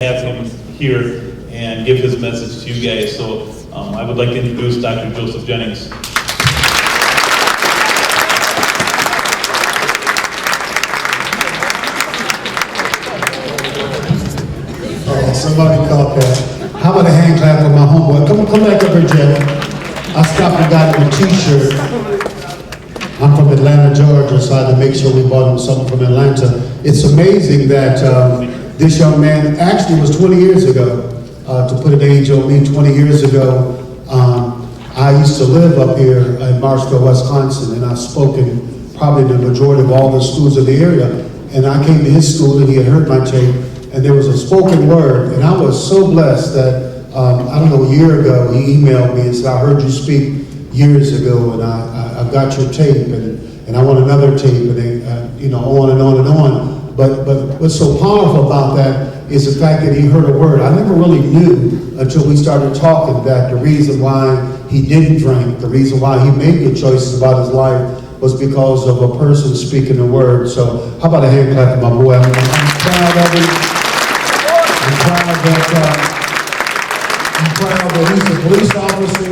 have him here and give his message to you guys. So I would like to introduce Dr. Joseph Jennings. Oh, somebody caught that. How about a hand clap for my homeboy? Come back up here, Jeff. I stopped and got him a t-shirt. I'm from Atlanta, Georgia, so I had to make sure we bought him something from Atlanta. It's amazing that this young man actually was 20 years ago, to put an age on me, 20 years ago. I used to live up here in Marshville, Wisconsin, and I've spoken probably the majority of all the schools in the area. And I came to his school and he had heard my tape, and there was a spoken word, and I was so blessed that, I don't know, a year ago, he emailed me and said, I heard you speak years ago, and I've got your tape, and I want another tape, and they, on and on and on. But what's so powerful about that is the fact that he heard a word. I never really knew until we started talking that the reason why he didn't drink, the reason why he made good choices about his life was because of a person speaking a word. So how about a hand clap for my boy? I'm proud of him. I'm proud that he's a police officer.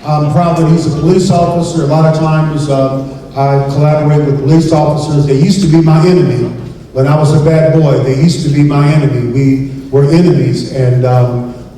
I'm proud that he's a police officer. A lot of times I collaborate with police officers. They used to be my enemy. When I was a bad boy, they used to be my enemy. We were enemies, and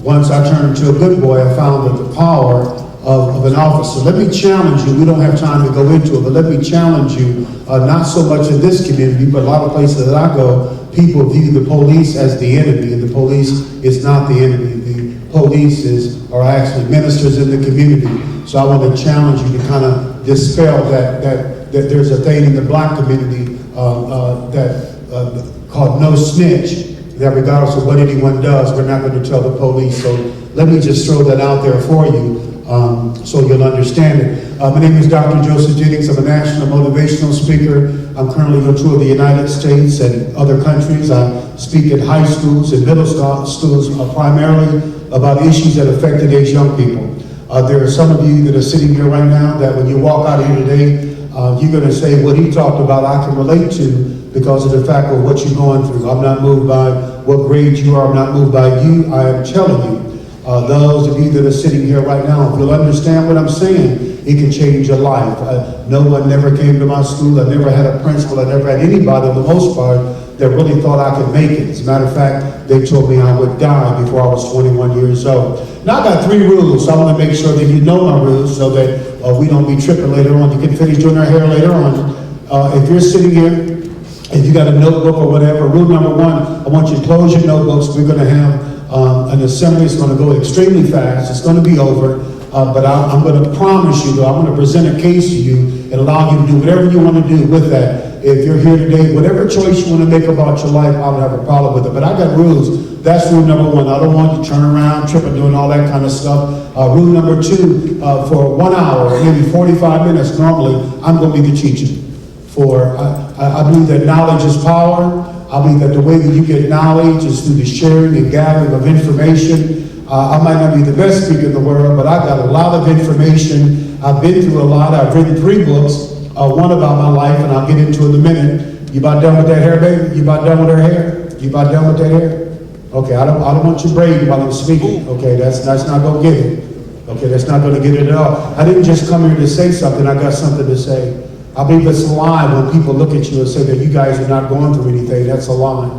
once I turned into a good boy, I found that the power of an officer. Let me challenge you. We don't have time to go into it, but let me challenge you, not so much in this community, but a lot of places that I go, people view the police as the enemy, and the police is not the enemy. The police are actually ministers in the community. So I want to challenge you to kind of dispel that there's a thing in the black community called no snitch, that regardless of what anyone does, we're not going to tell the police. So let me just throw that out there for you so you'll understand it. My name is Dr. Joseph Jennings. I'm a national motivational speaker. I'm currently on tour of the United States and other countries. I speak at high schools and middle schools primarily about issues that affect today's young people. There are some of you that are sitting here right now that when you walk out of here today, you're going to say, what he talked about I can relate to because of the fact of what you're going through. I'm not moved by what grade you are. I'm not moved by you. I am telling you, those of you that are sitting here right now, if you'll understand what I'm saying, it can change your life. No one never came to my school. I never had a principal. I never had anybody, for the most part, that really thought I could make it. As a matter of fact, they told me I would die before I was 21 years old. Now I got 3 rules, so I want to make sure that you know my rules so that we don't be tripping later on. You can finish doing our hair later on. If you're sitting here, if you got a notebook or whatever, rule number 1, I want you to close your notebooks. We're going to have an assembly. It's going to go extremely fast. It's going to be over. But I'm going to promise you, though, I'm going to present a case to you and allow you to do whatever you want to do with that. If you're here today, whatever choice you want to make about your life, I don't have a problem with it. But I got rules. That's rule number 1. I don't want you to turn around, tripping, doing all that kind of stuff. Rule number 2, for 1 hour, maybe 45 minutes normally, I'm going to be the teacher. I believe that knowledge is power. I believe that the way that you get knowledge is through the sharing and gathering of information. I might not be the best speaker in the world, but I've got a lot of information. I've been through a lot. I've written 3 books, one about my life, and I'll get into it in a minute. You about done with that hair, baby? You about done with her hair? You about done with that hair? Okay, I don't want you braiding while I'm speaking. Okay, that's not going to get it. Okay, that's not going to get it at all. I didn't just come here to say something. I got something to say. I believe it's a lie when people look at you and say that you guys are not going through anything. That's a lie.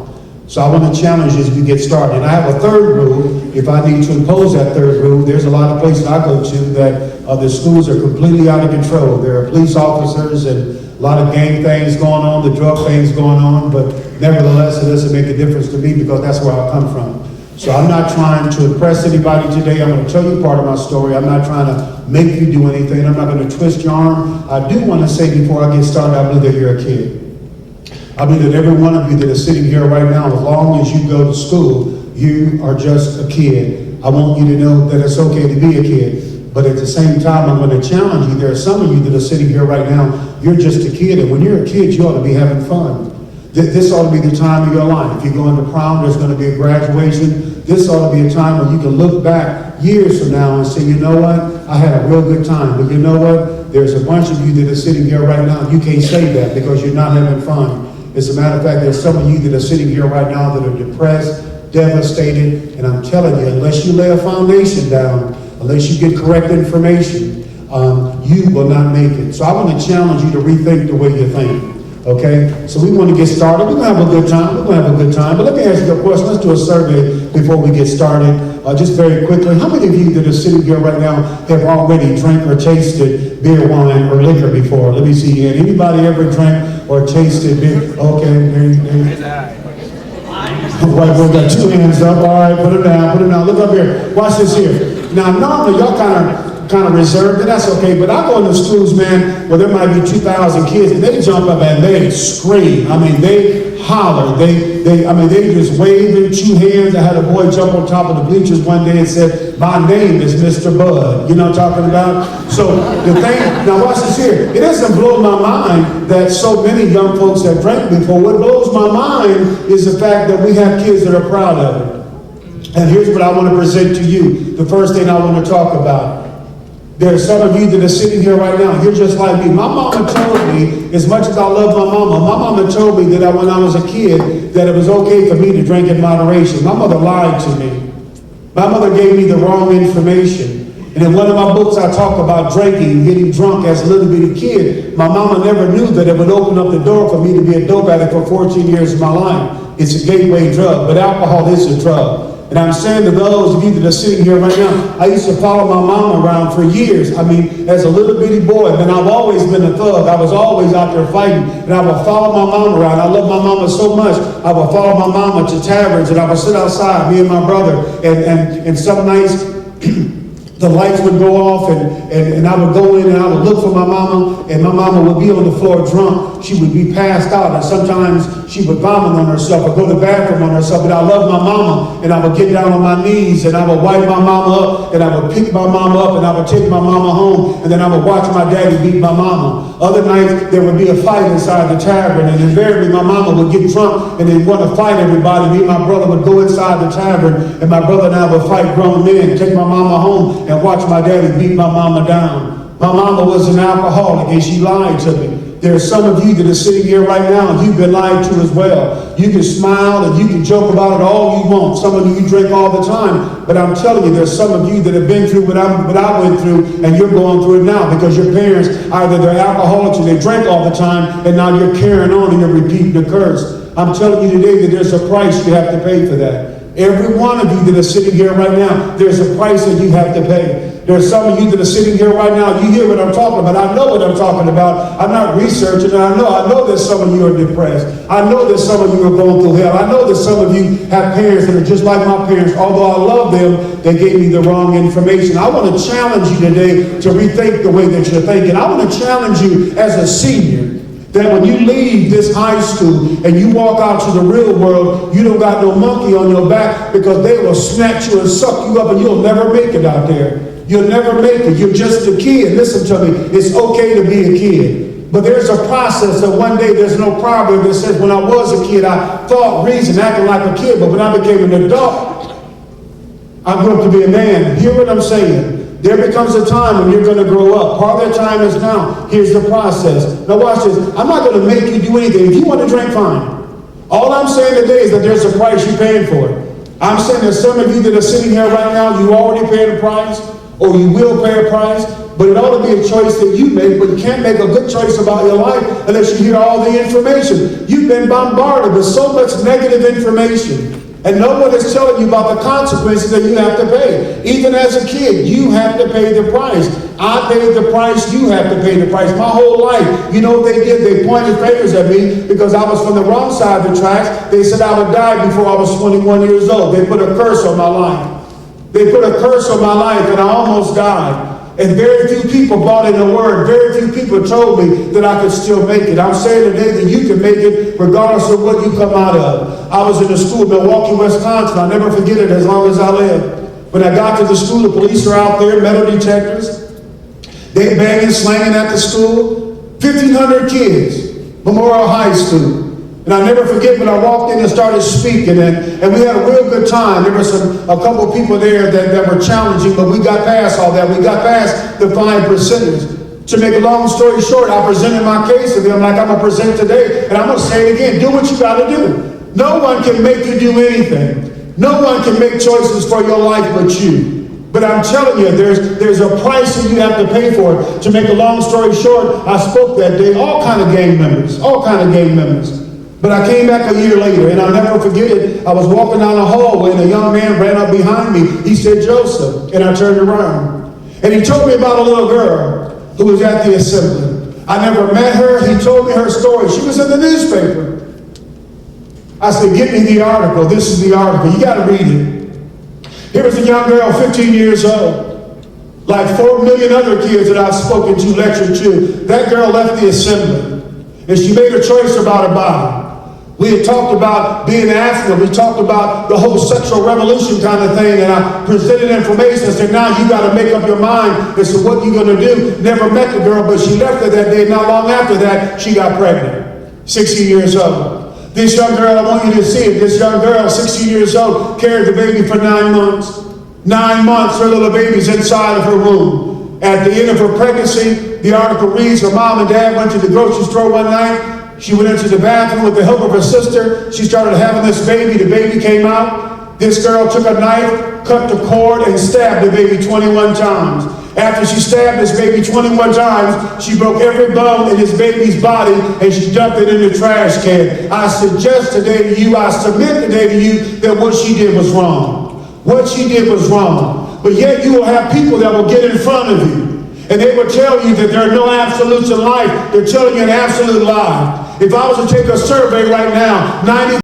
So I want to challenge you as we get started. And I have a 3rd rule. If I need to impose that 3rd rule, there's a lot of places I go to that the schools are completely out of control. There are police officers and a lot of gang things going on, the drug things going on, but nevertheless, it doesn't make a difference to me because that's where I come from. So I'm not trying to impress anybody today. I'm going to tell you part of my story. I'm not trying to make you do anything. I'm not going to twist your arm. I do want to say before I get started, I believe that you're a kid. I believe that every one of you that is sitting here right now, as long as you go to school, you are just a kid. I want you to know that it's okay to be a kid. But at the same time, I'm going to challenge you. There are some of you that are sitting here right now, you're just a kid. And when you're a kid, you ought to be having fun. This ought to be the time of your life. If you're going to prom, there's going to be a graduation. This ought to be a time when you can look back years from now and say, you know what? I had a real good time. But you know what? There's a bunch of you that are sitting here right now. You can't say that because you're not having fun. As a matter of fact, there's some of you that are sitting here right now that are depressed. devastated. And I'm telling you, unless you lay a foundation down, unless you get correct information, you will not make it. So I want to challenge you to rethink the way you think. Okay? So we want to get started. We're going to have a good time. We're going to have a good time. But let me ask you a question. Let's do a survey before we get started. Just very quickly, how many of you that are sitting here right now have already drank or tasted beer, wine, or liquor before? Let me see here. Anybody ever drank or tasted beer? Okay. White boy got two hands up. All right, put it down, put it down. Look up here. Watch this here. Now, normally y'all kind of reserved, and that's okay, but I go into schools, man, where there might be 2,000 kids, and they jump up and they scream. I mean, they holler. They just wave and chew hands. I had a boy jump on top of the bleachers one day and said, "My name is Mr. Bud." You know what I'm talking about? So the thing, now watch this here. It doesn't blow my mind that so many young folks have drank before. What blows my mind is the fact that we have kids that are proud of it. And here's what I want to present to you. The first thing I want to talk about. There are some of you that are sitting here right now, you're just like me. My mama told me, as much as I love my mama told me that when I was a kid, that it was okay for me to drink in moderation. My mother lied to me. My mother gave me the wrong information. And in one of my books, I talk about drinking, getting drunk as a little bitty kid. My mama never knew that it would open up the door for me to be a dope addict for 14 years of my life. It's a gateway drug, but alcohol is a drug. And I'm saying to those of you that are sitting here right now, I used to follow my mom around for years. I mean, as a little bitty boy, and I've always been a thug. I was always out there fighting, and I would follow my mom around. I love my mama so much. I would follow my mama to taverns, and I would sit outside, me and my brother, and some nights, the lights would go off, and I would go in and I would look for my mama, and my mama would be on the floor drunk. She would be passed out, and sometimes she would vomit on herself or go to the bathroom on herself. But I loved my mama, and I would get down on my knees, and I would wipe my mama up, and I would pick my mama up, and I would take my mama home, and then I would watch my daddy beat my mama. Other nights, there would be a fight inside the tavern, and invariably my mama would get drunk, and they'd want to fight everybody. Me and my brother would go inside the tavern, and my brother and I would fight grown men, take my mama home, and watch my daddy beat my mama down. My mama was an alcoholic, and she lied to me. There are some of you that are sitting here right now, and you've been lied to as well. You can smile and you can joke about it all you want. Some of you drink all the time. But I'm telling you, there's some of you that have been through what I went through, and you're going through it now because your parents, either they're alcoholics or they drink all the time, and now you're carrying on and you're repeating the curse. I'm telling you today that there's a price you have to pay for that. Every one of you that are sitting here right now, there's a price that you have to pay. There's some of you that are sitting here right now, you hear what I'm talking about. I know what I'm talking about. I'm not researching, and I know that some of you are depressed. I know that some of you are going through hell. I know that some of you have parents that are just like my parents. Although I love them, they gave me the wrong information. I want to challenge you today to rethink the way that you're thinking. I want to challenge you as a senior, that when you leave this high school and you walk out to the real world, you don't got no monkey on your back, because they will snatch you and suck you up, and you'll never make it out there. You'll never make it. You're just a kid. Listen to me. It's okay to be a kid. But there's a process that one day there's no problem that says, when I was a kid, I thought, reasoned, acting like a kid, but when I became an adult, I grew up to be a man. Hear what I'm saying? There becomes a time when you're going to grow up. Part of that time is now. Here's the process. Now watch this. I'm not going to make you do anything. If you want to drink, fine. All I'm saying today is that there's a price you're paying for it. I'm saying there's some of you that are sitting here right now, you already paid a price, or you will pay a price, but it ought to be a choice that you make, but you can't make a good choice about your life unless you hear all the information. You've been bombarded with so much negative information, and no one is telling you about the consequences that you have to pay. Even as a kid, you have to pay the price. I paid the price, you have to pay the price. My whole life, you know what they did? They pointed fingers at me because I was from the wrong side of the tracks. They said I would die before I was 21 years old. They put a curse on my life. They put a curse on my life, and I almost died. And very few people bought in the word. Very few people told me that I could still make it. I'm saying today that you can make it regardless of what you come out of. I was in the school in Milwaukee, Wisconsin. I'll never forget it as long as I live. When I got to the school, the police are out there, metal detectors. They banging, slanging at the school. 1,500 kids, Memorial High School. And I never forget when I walked in and started speaking, and we had a real good time. There were a couple of people there that were challenging, but we got past all that. We got past the 5%ers. To make a long story short, I presented my case to them like I'm going to present today, and I'm going to say it again. Do what you got to do. No one can make you do anything. No one can make choices for your life but you. But I'm telling you, there's a price that you have to pay for it. To make a long story short, I spoke that day, all kind of gang members. But I came back a year later, and I'll never forget it. I was walking down the hallway, and a young man ran up behind me. He said, "Joseph," and I turned around. And he told me about a little girl who was at the assembly. I never met her. He told me her story. She was in the newspaper. I said, "Get me the article. This is the article. You got to read it." Here was a young girl, 15 years old, like 4 million other kids that I've spoken to, lectured to. That girl left the assembly, and she made a choice about her body. We had talked about being African. We talked about the whole sexual revolution kind of thing, and I presented information. I said, now you got to make up your mind as to what you're going to do. Never met the girl, but she left her that day. Not long after that, she got pregnant, 16 years old. This young girl, I want you to see it. This young girl, 16 years old, carried the baby for 9 months. 9 months, her little baby's inside of her womb. At the end of her pregnancy, the article reads, her mom and dad went to the grocery store one night. She went into the bathroom with the help of her sister. She started having this baby. The baby came out. This girl took a knife, cut the cord, and stabbed the baby 21 times. After she stabbed this baby 21 times, she broke every bone in this baby's body and she dumped it in the trash can. I suggest today to you, I submit today to you that what she did was wrong. What she did was wrong. But yet you will have people that will get in front of you and they will tell you that there are no absolutes in life. They're telling you an absolute lie. If I was to take a survey right now, 90